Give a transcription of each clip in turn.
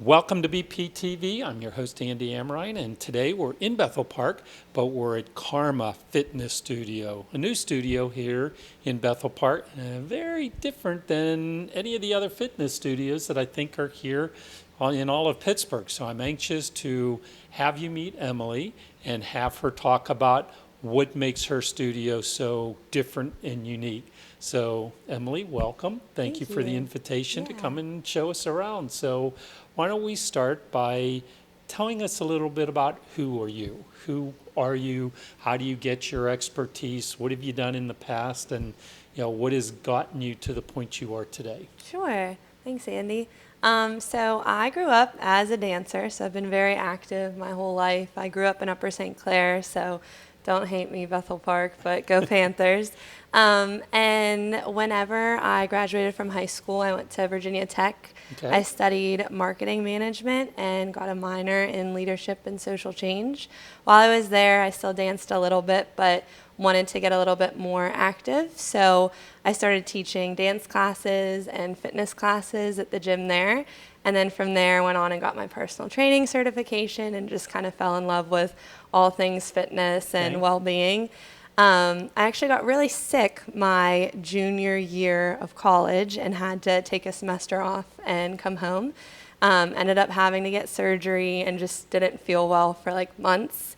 Welcome to BPTV. I'm your host, Andy Amrine, and today we're in Bethel Park, but we're at Karma Fitness Studio, a new studio here in Bethel Park, very different than any of the other fitness studios that I think are here in all of Pittsburgh. So I'm anxious to have you meet Emily and have her talk about what makes her studio so different and unique. So Emily, welcome. Thank you for the invitation to come and show us around. So why don't we start by telling us a little bit about who are you? Who are you? How do you get your expertise? What have you done in the past? And what has gotten you to the point you are today? Sure. Thanks, Andy. So I grew up as a dancer, so I've been very active my whole life. I grew up in Upper St. Clair, so don't hate me, Bethel Park, but go Panthers. And whenever I graduated from high school, I went to Virginia Tech. Okay. I studied marketing management and got a minor in leadership and social change. While I was there, I still danced a little bit, but wanted to get a little bit more active. So I started teaching dance classes and fitness classes at the gym there. And then from there, went on and got my personal training certification and just kind of fell in love with all things fitness and well-being. I actually got really sick my junior year of college and had to take a semester off and come home. Ended up having to get surgery and just didn't feel well for like months.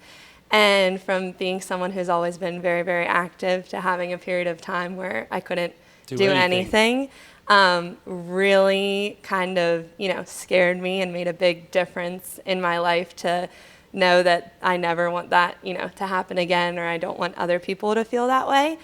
And from being someone who's always been very, very active to having a period of time where I couldn't do anything, really kind of, scared me and made a big difference in my life to know that I never want that, to happen again, or I don't want other people to feel that way.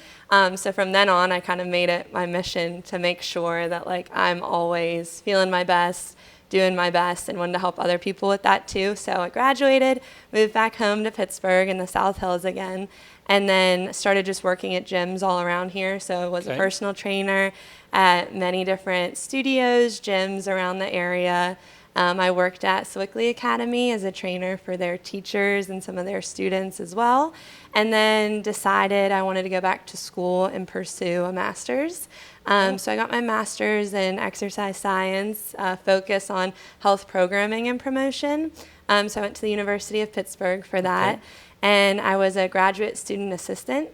So from then on, I kind of made it my mission to make sure that I'm always feeling my best, doing my best, and wanted to help other people with that too. So I graduated, moved back home to Pittsburgh in the South Hills again, and then started just working at gyms all around here. So I was a personal trainer at many different studios, gyms around the area. I worked at Swickley Academy as a trainer for their teachers and some of their students as well, and then decided I wanted to go back to school and pursue a master's. So I got my master's in exercise science, focus on health programming and promotion. So I went to the University of Pittsburgh for that, and I was a graduate student assistant,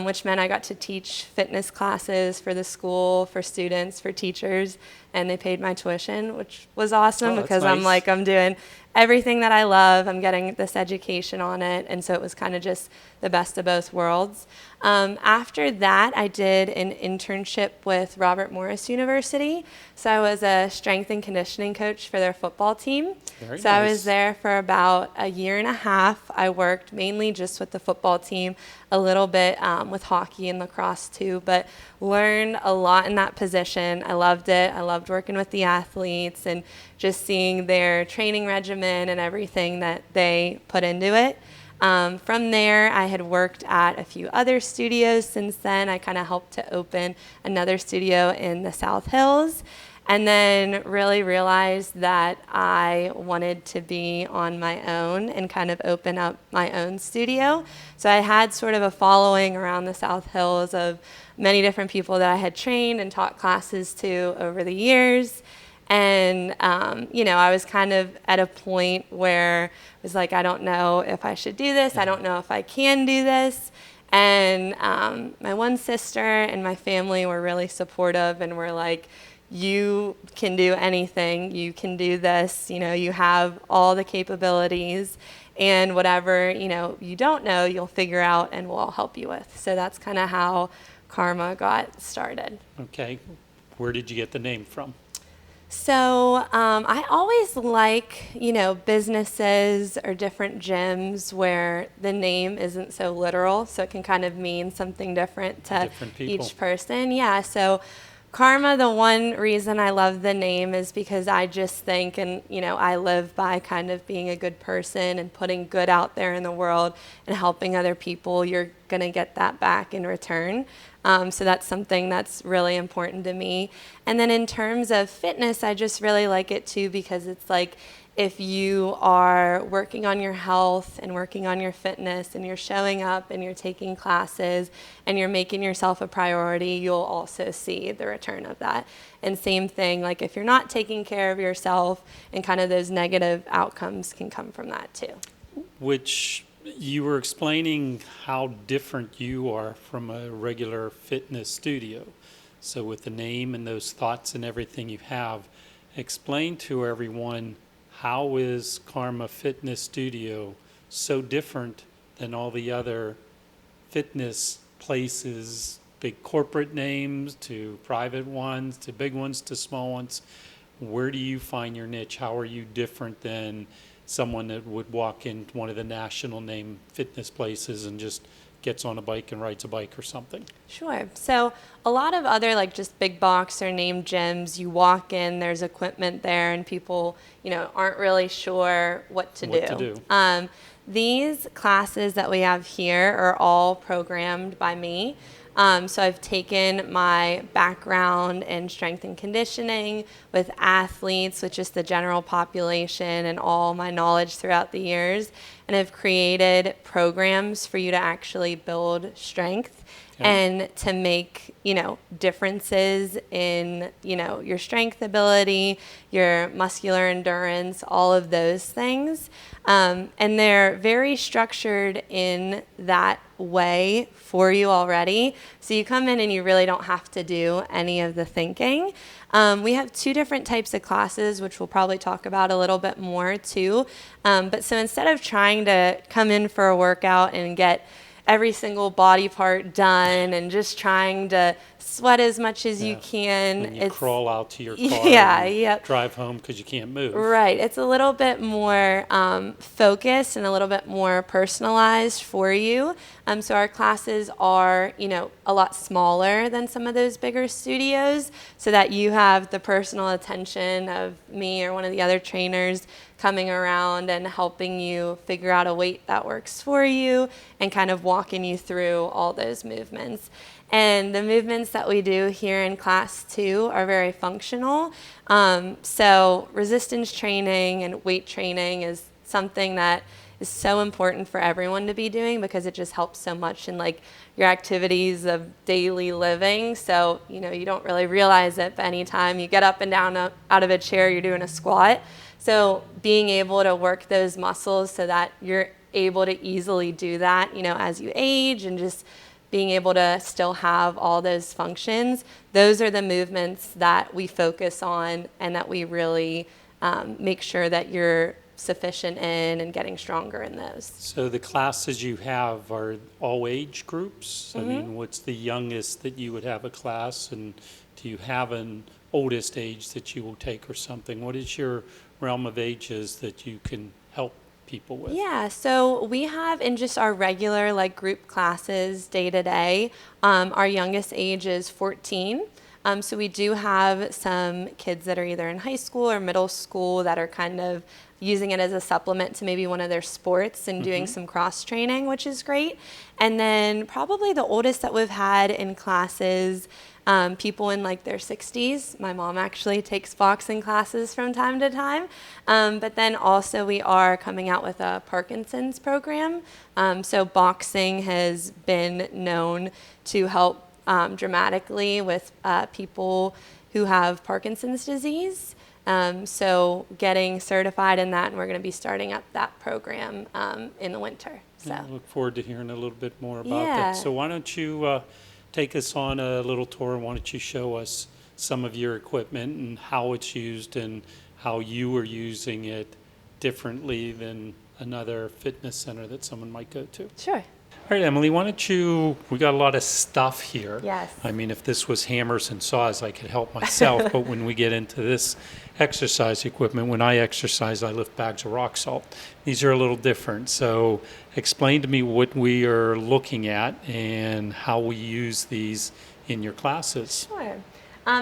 which meant I got to teach fitness classes for the school, for students, for teachers, and they paid my tuition, which was awesome because nice. I'm doing everything that I love. I'm getting this education on it, and so it was kind of just the best of both worlds. After that, I did an internship with Robert Morris University. So I was a strength and conditioning coach for their football team. Very so nice. I was there for about a year and a half. I worked mainly just with the football team, a little bit with hockey and lacrosse too, but learned a lot in that position. I loved it. I loved working with the athletes and just seeing their training regimen and everything that they put into it. From there, I had worked at a few other studios since then. I kind of helped to open another studio in the South Hills, and then really realized that I wanted to be on my own and kind of open up my own studio. So I had sort of a following around the South Hills of many different people that I had trained and taught classes to over the years. And, I was kind of at a point where it was like, I don't know if I should do this. I don't know if I can do this. And my one sister and my family were really supportive and were like, you can do anything. You can do this. You have all the capabilities. And whatever, you don't know, you'll figure out and we'll help you with. So that's kind of how Karma got started. Okay. Where did you get the name from? So I always like, businesses or different gyms where the name isn't so literal, so it can kind of mean something different to each person. Yeah, so Karma, the one reason I love the name is because I just think, and I live by kind of being a good person and putting good out there in the world and helping other people. You're going to get that back in return. So that's something that's really important to me. And then in terms of fitness, I just really like it too because it's like if you are working on your health and working on your fitness and you're showing up and you're taking classes and you're making yourself a priority, you'll also see the return of that. And same thing, like if you're not taking care of yourself, and kind of those negative outcomes can come from that too. Which you were explaining how different you are from a regular fitness studio. So with the name and those thoughts and everything you have, explain to everyone, how is Karma Fitness Studio so different than all the other fitness places, big corporate names to private ones to big ones to small ones? Where do you find your niche? How are you different than someone that would walk in one of the national name fitness places and just gets on a bike and rides a bike or something? Sure. So a lot of other like just big box or name gyms, you walk in, there's equipment there, and people, aren't really sure what to do. These classes that we have here are all programmed by me. So I've taken my background in strength and conditioning with athletes, with just the general population, and all my knowledge throughout the years, and I've created programs for you to actually build strength and to make, differences in, your strength ability, your muscular endurance, all of those things. And they're very structured in that way for you already. So you come in and you really don't have to do any of the thinking. We have 2 different types of classes, which we'll probably talk about a little bit more too. But so instead of trying to come in for a workout and get every single body part done and just trying to sweat as much as you can. And you crawl out to your car and drive home because you can't move. Right. It's a little bit more focused and a little bit more personalized for you. So our classes are, a lot smaller than some of those bigger studios, so that you have the personal attention of me or one of the other trainers coming around and helping you figure out a weight that works for you and kind of walking you through all those movements. And the movements that we do here in class 2 are very functional. So resistance training and weight training is something that is so important for everyone to be doing, because it just helps so much in like your activities of daily living. So, you don't really realize it, but anytime you get up and down out of a chair, you're doing a squat. So being able to work those muscles so that you're able to easily do that, as you age, and just being able to still have all those functions, those are the movements that we focus on and that we really make sure that you're sufficient in and getting stronger in those. So the classes you have are all age groups? I mean, what's the youngest that you would have a class, and do you have an oldest age that you will take or something? What is your realm of ages that you can help people with? Yeah, so we have in just our regular like group classes day to day, our youngest age is 14. So we do have some kids that are either in high school or middle school that are kind of using it as a supplement to maybe one of their sports and doing some cross training, which is great. And then probably the oldest that we've had in classes, people in like their 60s. My mom actually takes boxing classes from time to time. But then also we are coming out with a Parkinson's program. So boxing has been known to help dramatically with people who have Parkinson's disease. So getting certified in that, and we're going to be starting up that program in the winter. So I look forward to hearing a little bit more about that. So why don't you take us on a little tour, and why don't you show us some of your equipment and how it's used and how you are using it differently than another fitness center that someone might go to. Sure. All right, Emily, why don't you, we got a lot of stuff here. Yes. I mean, if this was hammers and saws, I could help myself, but when we get into this exercise equipment, when I exercise, I lift bags of rock salt. These are a little different. So explain to me what we are looking at and how we use these in your classes. Sure.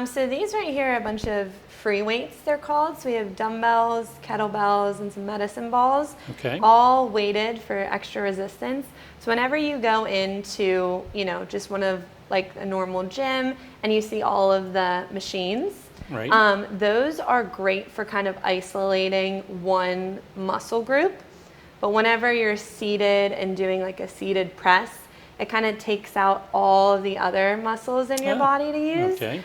So these right here are a bunch of free weights, they're called. So we have dumbbells, kettlebells, and some medicine balls, all weighted for extra resistance. So whenever you go into, just one of like a normal gym and you see all of the machines, Right. Those are great for kind of isolating one muscle group. But whenever you're seated and doing like a seated press, it kind of takes out all of the other muscles in your body to use. Okay.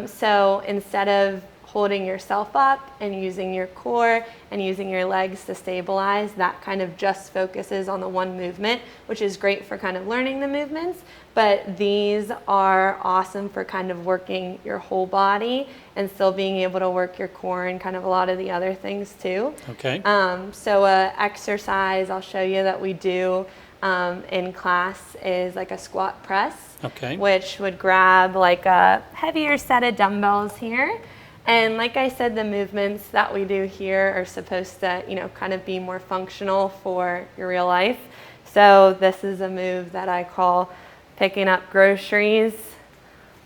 So instead of holding yourself up and using your core and using your legs to stabilize, that kind of just focuses on the one movement, which is great for kind of learning the movements. But these are awesome for kind of working your whole body and still being able to work your core and kind of a lot of the other things too. Okay. So exercise I'll show you that we do in class is like a squat press, Okay. which would grab like a heavier set of dumbbells here. And like I said, the movements that we do here are supposed to, kind of be more functional for your real life. So this is a move that I call picking up groceries,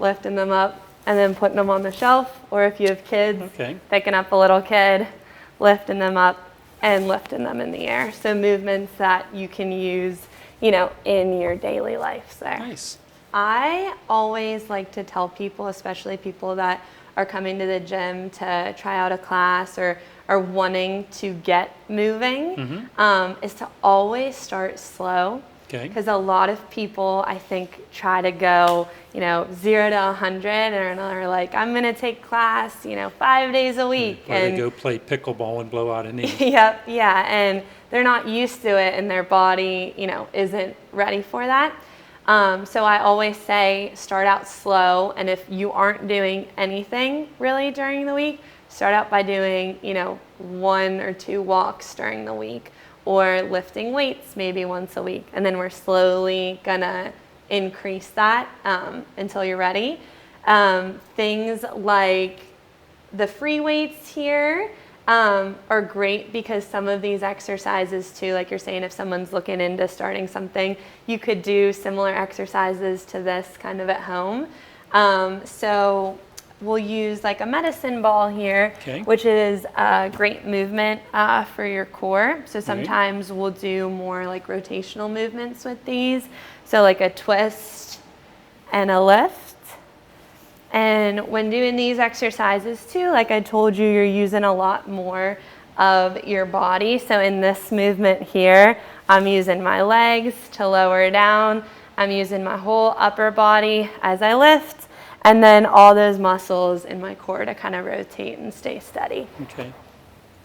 lifting them up, and then putting them on the shelf. Or if you have kids, Okay. picking up a little kid, lifting them up, and lifting them in the air. So movements that you can use, in your daily life. So Nice. I always like to tell people, especially people that are coming to the gym to try out a class or are wanting to get moving, is to always start slow. Okay. Because a lot of people, I think, try to go, 0 to 100 and are like, I'm going to take class, 5 days a week. Or they go play pickleball and blow out a knee. Yep, yeah, and they're not used to it and their body, isn't ready for that. So I always say start out slow, and if you aren't doing anything really during the week, start out by doing, 1 or 2 walks during the week, or lifting weights maybe once a week, and then we're slowly gonna increase that until you're ready. Things like the free weights here are great because some of these exercises too, like you're saying, if someone's looking into starting something, you could do similar exercises to this kind of at home. So we'll use like a medicine ball here, Okay. which is a great movement for your core. So sometimes we'll do more like rotational movements with these. So like a twist and a lift. And when doing these exercises too, like I told you, you're using a lot more of your body. So in this movement here, I'm using my legs to lower down. I'm using my whole upper body as I lift, and then all those muscles in my core to kind of rotate and stay steady. Okay.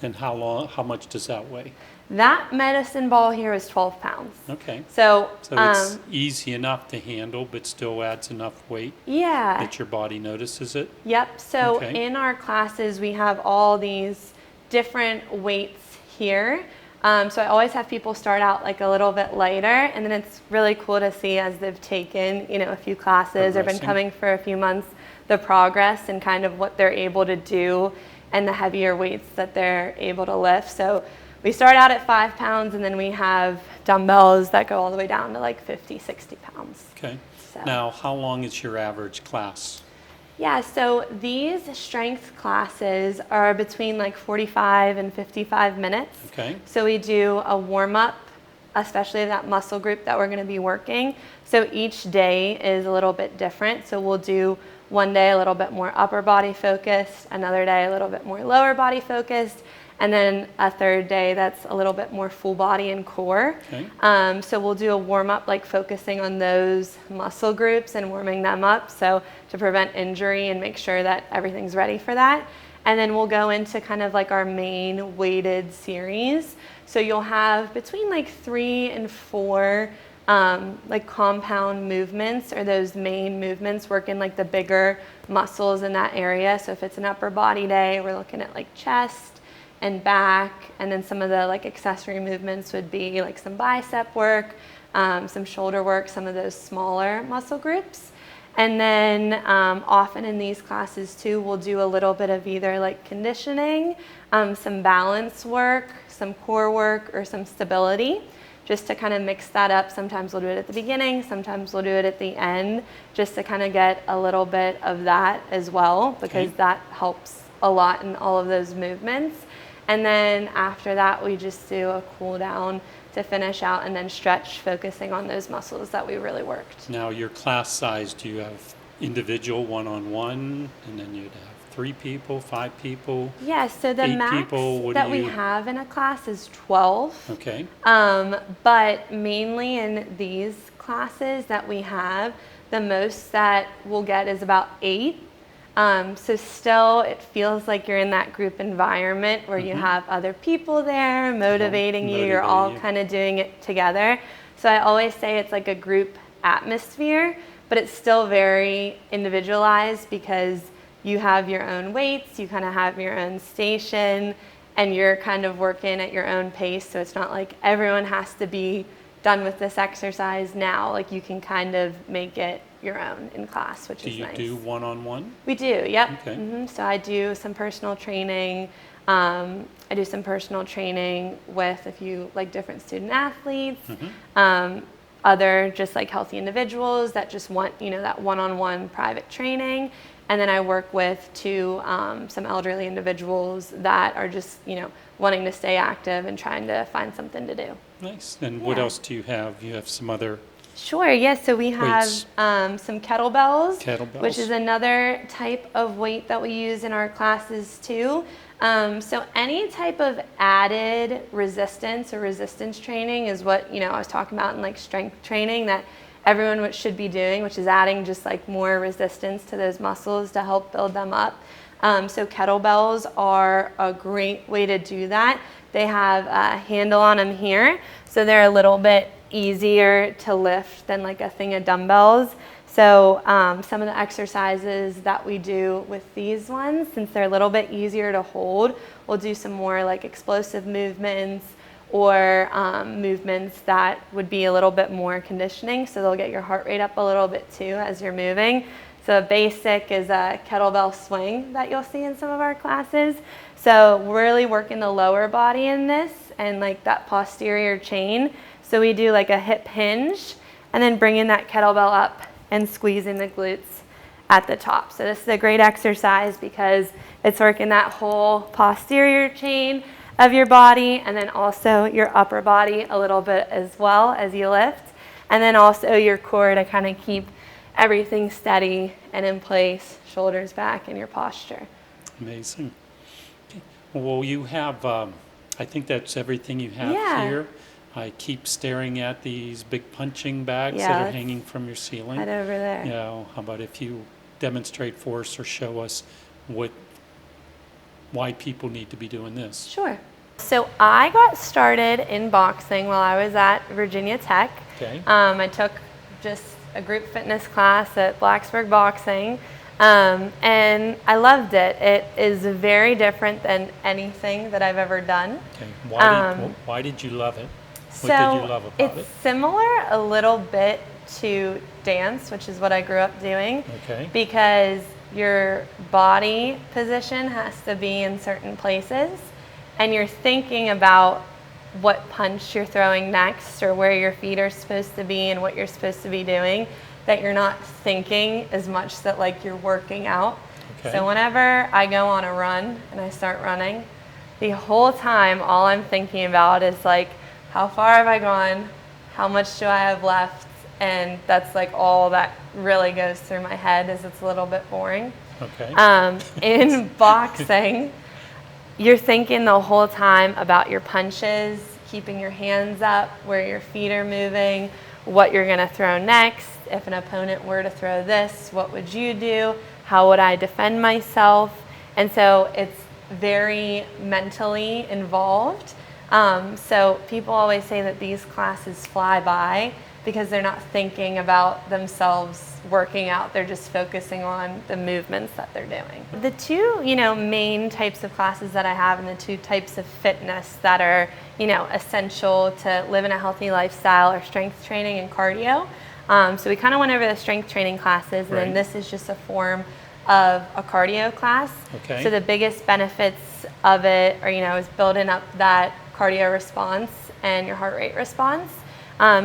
And how much does that weigh? That medicine ball here is 12 pounds. Okay. So it's easy enough to handle, but still adds enough weight yeah. that your body notices it? Yep. So Okay. in our classes, we have all these different weights here. So I always have people start out like a little bit lighter, and then it's really cool to see as they've taken, a few classes or been Progressing. coming for a few months, the progress and kind of what they're able to do and the heavier weights that they're able to lift. So we start out at 5 pounds, and then we have dumbbells that go all the way down to like 50, 60 pounds. Okay. So. Now, how long is your average class? Yeah, so these strength classes are between like 45 and 55 minutes. Okay. So we do a warm-up, especially that muscle group that we're going to be working. So each day is a little bit different. So we'll do one day a little bit more upper body focused, another day a little bit more lower body focused, and then a third day that's a little bit more full body and core. Okay. So we'll do a warm-up like focusing on those muscle groups and warming them up, so to prevent injury and make sure that everything's ready for that. And then we'll go into kind of like our main weighted series. So you'll have between like 3 and 4 like compound movements, or those main movements, working like the bigger muscles in that area. So if it's an upper body day, we're looking at like chest and back, and then some of the like accessory movements would be like some bicep work, some shoulder work, some of those smaller muscle groups. And then often in these classes too, we'll do a little bit of either like conditioning, some balance work, some core work, or some stability, just to kind of mix that up. Sometimes we'll do it at the beginning, sometimes we'll do it at the end, just to kind of get a little bit of that as well, because that helps a lot in all of those movements. And then after that, we just do a cool down to finish out, and then stretch, focusing on those muscles that we really worked. Now, your class size, do you have individual one-on-one, and then you'd have 3 people, 5 people? Yeah, so the 8 max people? What that do we you? have in a class is 12. Okay. But mainly in these classes that we have, the most that we'll get is about 8. So still, it feels like you're in that group environment where you have other people there motivating you. You're all kind of doing it together. So I always say it's like a group atmosphere, but it's still very individualized because you have your own weights, you kind of have your own station, and you're kind of working at your own pace. So it's not like everyone has to be done with this exercise now. Like you can kind of make it your own in class, which is nice. Do you do one-on-one? We do, yep. Okay. So I do some personal training. I do some personal training with a few like different student athletes, other just like healthy individuals that just want, you know, that one-on-one private training. And then I work with some elderly individuals that are just, you know, wanting to stay active and trying to find something to do. Nice. And what else do you have? You have some other Sure, yes. So we have weights. Some kettlebells, Kettlebells. which is another type of weight that we use in our classes too. So any type of added resistance or resistance training is what, you know, I was talking about in like strength training that everyone should be doing, which is adding just like more resistance to those muscles to help build them up. So kettlebells are a great way to do that. They have a handle on them here, so they're a little bit easier to lift than like a thing of dumbbells. So some of the exercises that we do with these ones, since they're a little bit easier to hold, we'll do some more like explosive movements or movements that would be a little bit more conditioning. So they'll get your heart rate up a little bit too as you're moving. So basic is a kettlebell swing that you'll see in some of our classes. So we're really working the lower body in this and like that posterior chain. So we do like a hip hinge and then bringing that kettlebell up and squeezing the glutes at the top. So this is a great exercise because it's working that whole posterior chain of your body and then also your upper body a little bit as well as you lift. And then also your core to kind of keep everything steady and in place, shoulders back, and your posture. Amazing. Okay. Well, you have, I think that's everything you have here. I keep staring at these big punching bags that are hanging from your ceiling. Right over there. You know, how about if you demonstrate for us or show us why people need to be doing this? Sure. So I got started in boxing while I was at Virginia Tech. Okay. I took just a group fitness class at Blacksburg Boxing, and I loved it. It is very different than anything that I've ever done. Okay. Why did you love it? What did you love about it? It's similar a little bit to dance, which is what I grew up doing. Okay. Because your body position has to be in certain places, and you're thinking about what punch you're throwing next or where your feet are supposed to be and what you're supposed to be doing, that you're not thinking as much that like you're working out. Okay. So whenever I go on a run and I start running, the whole time all I'm thinking about is like, how far have I gone? How much do I have left? And that's like all that really goes through my head is it's a little bit boring. Okay. In boxing, you're thinking the whole time about your punches, keeping your hands up, where your feet are moving, what you're going to throw next. If an opponent were to throw this, what would you do? How would I defend myself? And so it's very mentally involved. So people always say that these classes fly by because they're not thinking about themselves working out. They're just focusing on the movements that they're doing. The two, main types of classes that I have and the two types of fitness that are, essential to live in a healthy lifestyle are strength training and cardio. So we kind of went over the strength training classes, and then this is just a form of a cardio class. Okay. So the biggest benefits of it are, is building up that cardio response and your heart rate response.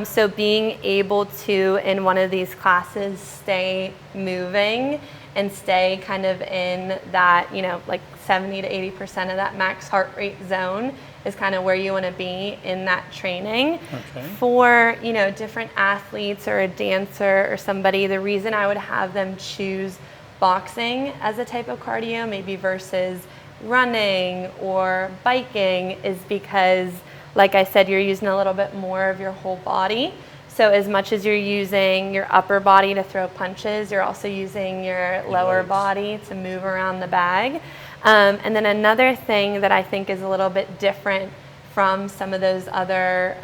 So being able to, in one of these classes, stay moving and stay kind of in that, like 70 to 80% of that max heart rate zone is kind of where you want to be in that training. Okay. For, different athletes or a dancer or somebody, the reason I would have them choose boxing as a type of cardio, maybe versus running or biking, is because, like I said, you're using a little bit more of your whole body. So as much as you're using your upper body to throw punches, you're also using your lower legs. body to move around the bag. And then another thing that I think is a little bit different from some of those other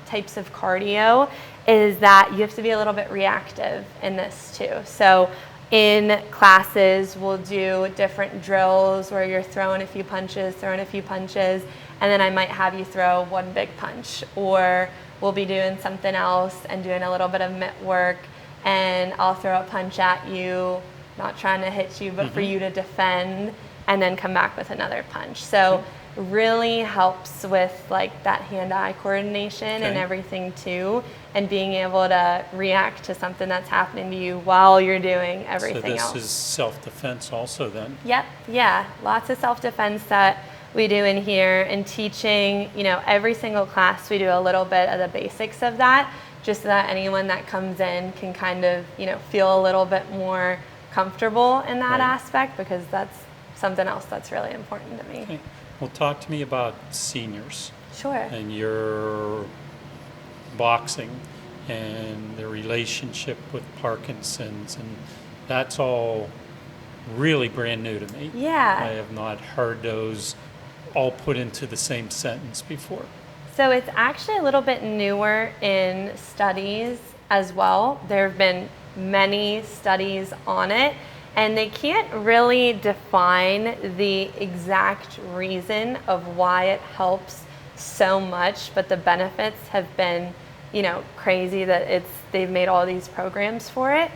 types of cardio is that you have to be a little bit reactive in this too. So in classes, we'll do different drills where you're throwing a few punches, and then I might have you throw one big punch, or we'll be doing something else and doing a little bit of mitt work, and I'll throw a punch at you, not trying to hit you, but for you to defend, and then come back with another punch. So really helps with like that hand-eye coordination and everything too, and being able to react to something that's happening to you while you're doing everything else. So this is self-defense also then? Yep, yeah, lots of self-defense that we do in here, and teaching, every single class we do a little bit of the basics of that, just so that anyone that comes in can kind of, feel a little bit more comfortable in that aspect, because that's something else that's really important to me. Okay. Well, talk to me about seniors. Sure. And your boxing and the relationship with Parkinson's, and that's all really brand new to me. Yeah. I have not heard those all put into the same sentence before. So it's actually a little bit newer in studies as well. There have been many studies on it, and they can't really define the exact reason of why it helps so much, but the benefits have been, crazy that they've made all these programs for it.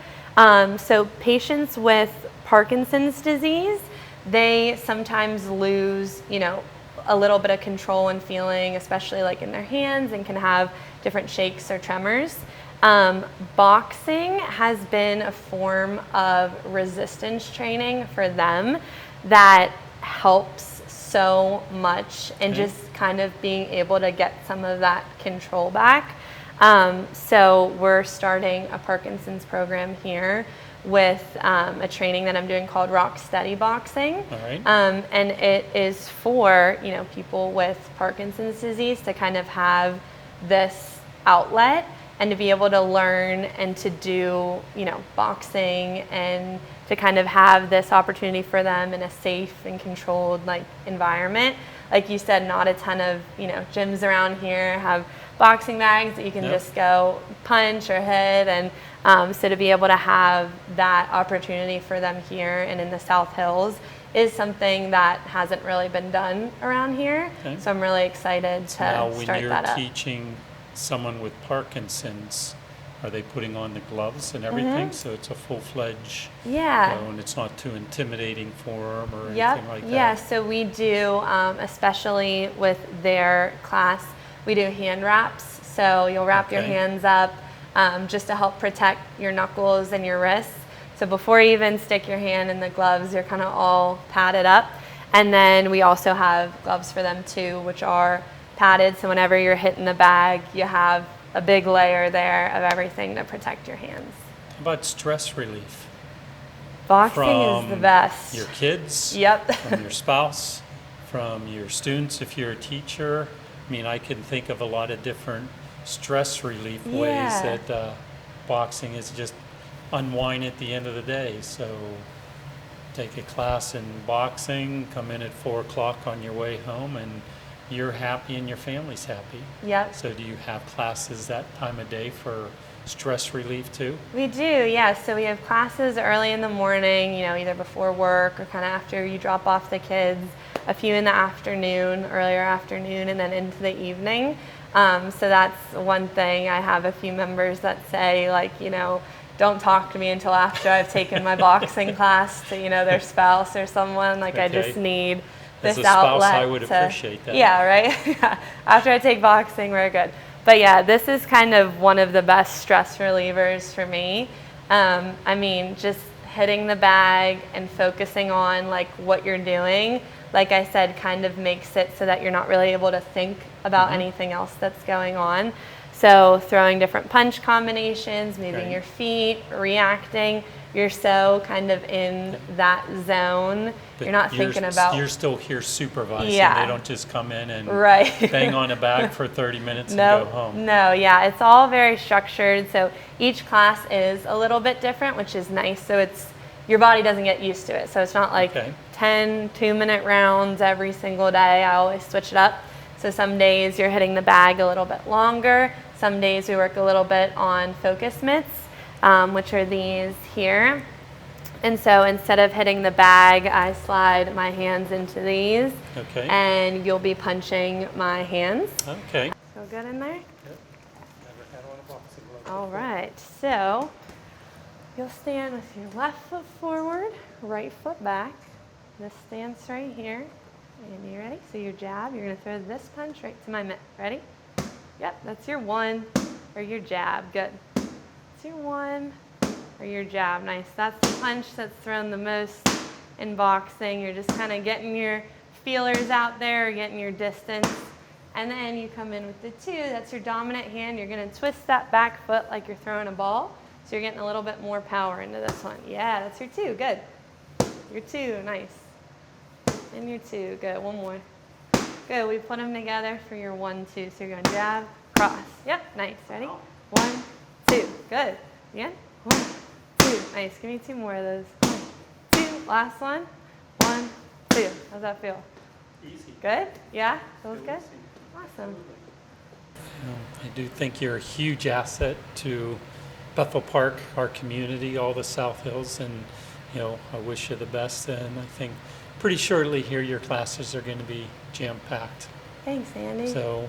So patients with Parkinson's disease, they sometimes lose, a little bit of control and feeling, especially like in their hands, and can have different shakes or tremors. Boxing has been a form of resistance training for them that helps so much, and just kind of being able to get some of that control back. So we're starting a Parkinson's program here with a training that I'm doing called Rock Steady Boxing. All right. And it is for, people with Parkinson's disease to kind of have this outlet and to be able to learn and to do, boxing, and to kind of have this opportunity for them in a safe and controlled environment. Like you said, not a ton of, gyms around here have boxing bags that you can just go punch or hit, and so to be able to have that opportunity for them here and in the South Hills is something that hasn't really been done around here. Okay. So I'm really excited to start that up. Now, when you're teaching someone with Parkinson's, are they putting on the gloves and everything? So it's a full-fledged, and it's not too intimidating for them or anything like that? Yeah, so we do, especially with their class, we do hand wraps. So you'll wrap your hands up just to help protect your knuckles and your wrists. So before you even stick your hand in the gloves, you're kind of all padded up. And then we also have gloves for them too, which are padded. So whenever you're hitting the bag, you have a big layer there of everything to protect your hands. How about stress relief? Boxing is the best. Your kids? Yep. From your spouse? From your students if you're a teacher? I mean, I can think of a lot of different stress relief ways that boxing is just unwind at the end of the day. So take a class in boxing, come in at 4 o'clock on your way home, and you're happy and your family's happy. Yep. So do you have classes that time of day for stress relief too? We do, yeah. So we have classes early in the morning, either before work or kind of after you drop off the kids, a few in the afternoon, earlier afternoon, and then into the evening. So that's one thing. I have a few members that say, don't talk to me until after I've taken my boxing class to, their spouse or someone. I just need this outlet. As a spouse, outlet I would appreciate that. Yeah, right? Yeah. After I take boxing, we're good. But yeah, this is kind of one of the best stress relievers for me. Just hitting the bag and focusing on what you're doing, like I said, kind of makes it so that you're not really able to think about anything else that's going on. So throwing different punch combinations, moving Right. your feet, reacting. You're so kind of in that zone. But You're not thinking about, You're still here supervising. Yeah. They don't just come in and right. bang on a bag for 30 minutes and No, go home. no, yeah, it's all very structured. So each class is a little bit different, which is nice. So it's, your body doesn't get used to it. So it's not like Okay. 10 2-minute rounds every single day. I always switch it up. So some days you're hitting the bag a little bit longer. Some days we work a little bit on focus mitts, which are these here. And so instead of hitting the bag, I slide my hands into these. Okay. And you'll be punching my hands. Okay. Feel good in there? Yep. Never had on a boxing glove All before. right, so you'll stand with your left foot forward, right foot back. This stance right here. And you ready? So your jab, you're gonna throw this punch right to my mitt. Ready? Yep, that's your one or your jab. Good. It's your one or your jab. Nice. That's the punch that's thrown the most in boxing. You're just kind of getting your feelers out there, getting your distance. And then you come in with the two. That's your dominant hand. You're going to twist that back foot like you're throwing a ball. So you're getting a little bit more power into this one. Yeah, that's your two. Good. Your two. Nice. And your two. Good. One more. Good. We put them together for your 1, 2. So you're going jab, cross. Yep. Nice. Ready? 1, 2. Good. Again. 1, 2. Nice. Give me 2 more of those. 1, 2. Last one. 1, 2. How's that feel? Easy. Good? Yeah? Feels good? Easy. Awesome. I do think you're a huge asset to Bethel Park, our community, all the South Hills, and I wish you the best. And I think pretty shortly here your classes are going to be jam-packed. Thanks, Andy. So,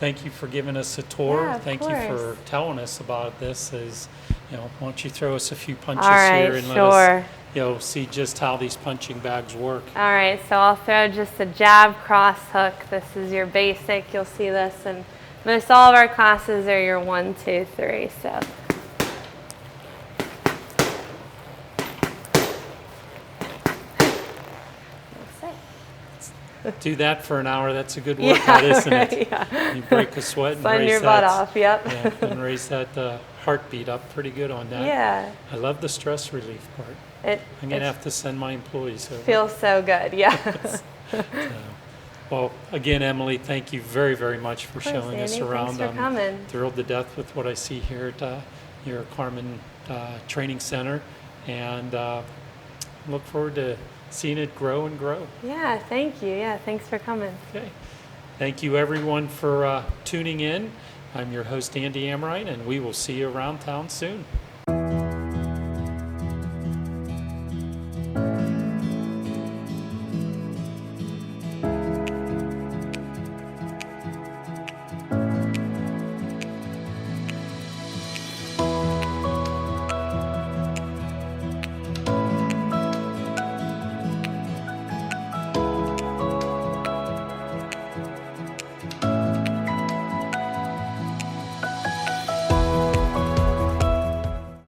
thank you for giving us a tour. Yeah, of Thank you for course. telling us about this. Why don't you throw us a few punches All right, here and sure. let us, see just how these punching bags work. All right, so I'll throw just a jab, cross, hook. This is your basic. You'll see this, and most all of our classes are your 1, 2, 3. So. Do that for an hour. That's a good workout, isn't it? Yeah. You break a sweat and Sun raise your that, butt off, yep. yeah, and raise that heartbeat up pretty good on that. Yeah. I love the stress relief part. I'm going to have to send my employees over. Feels so good, yes. Well, again, Emily, thank you very, very much for showing us Andy. around. Thanks for coming. I'm thrilled to death with what I see here at your Carmen Training Center, and look forward to seeing it grow and grow. Yeah, thank you. Yeah, thanks for coming. Okay. Thank you, everyone, for tuning in. I'm your host, Andy Amrine, and we will see you around town soon.